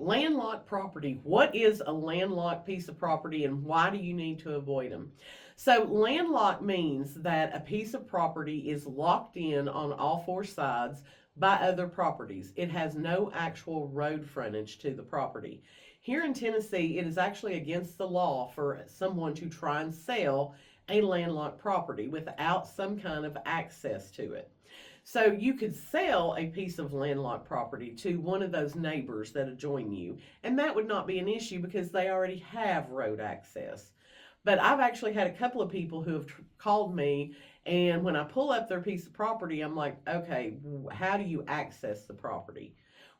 Landlocked property. What is a landlocked piece of property and why do you need to avoid them? So, landlocked means that a piece of property is locked in on all four sides by other properties. It has no actual road frontage to the property. Here in Tennessee, it is actually against the law for someone to try and sell a landlocked property without some kind of access to it. So you could sell a piece of landlocked property to one of those neighbors that adjoin you, and that would not be an issue because they already have road access. But I've actually had a couple of people who have called me, and when I pull up their piece of property, I'm like, okay, how do you access the property?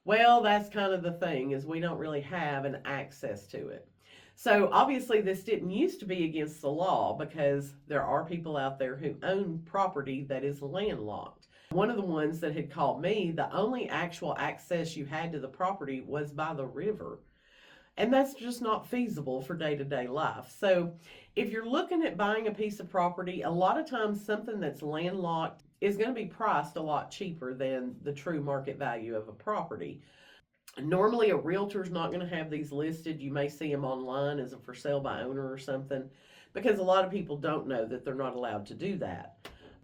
Well, that's kind of the thing, is we don't really have an access to it. So obviously this didn't used to be against the law because there are people out there who own property that is landlocked. One of the ones that had called me, the only actual access you had to the property was by the river. And that's just not feasible for day to day life. So, if you're looking at buying a piece of property, a lot of times something that's landlocked is going to be priced a lot cheaper than the true market value of a property. Normally, a realtor's not going to have these listed. You may see them online as a for sale by owner or something because a lot of people don't know that they're not allowed to do that.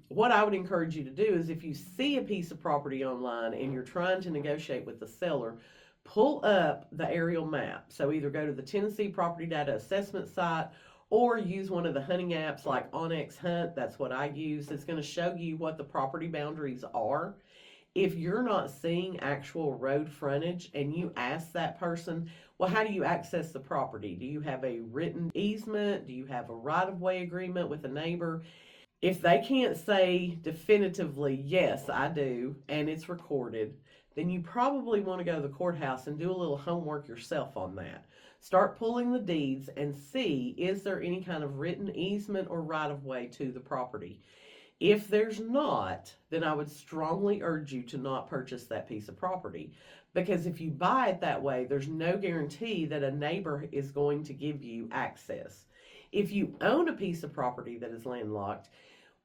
What I would encourage you to do is if you see a piece of property online and you're trying to negotiate with the seller, pull up the aerial map. So either go to the Tennessee Property Data Assessment site or use one of the hunting apps like Onyx Hunt. That's what I use. It's going to show you what the property boundaries are. If you're not seeing actual road frontage and you ask that person, well, how do you access the property? Do you have a written easement? Do you have a right-of-way agreement with a neighbor? If they can't say definitively, yes, I do, and it's recorded, then you probably want to go to the courthouse and do a little homework yourself on that. Start pulling the deeds and see, is there any kind of written easement or right of way to the property? If there's not, then I would strongly urge you to not purchase that piece of property. Because if you buy it that way, there's no guarantee that a neighbor is going to give you access. If you own a piece of property that is landlocked,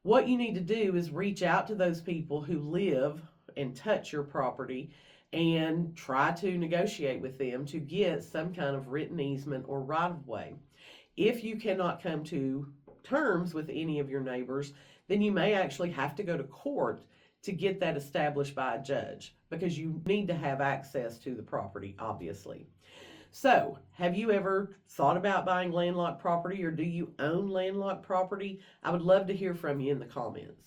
what you need to do is reach out to those people who live and touch your property and try to negotiate with them to get some kind of written easement or right of way. If you cannot come to terms with any of your neighbors, then you may actually have to go to court to get that established by a judge because you need to have access to the property, obviously. So, have you ever thought about buying landlocked property or do you own landlocked property? I would love to hear from you in the comments.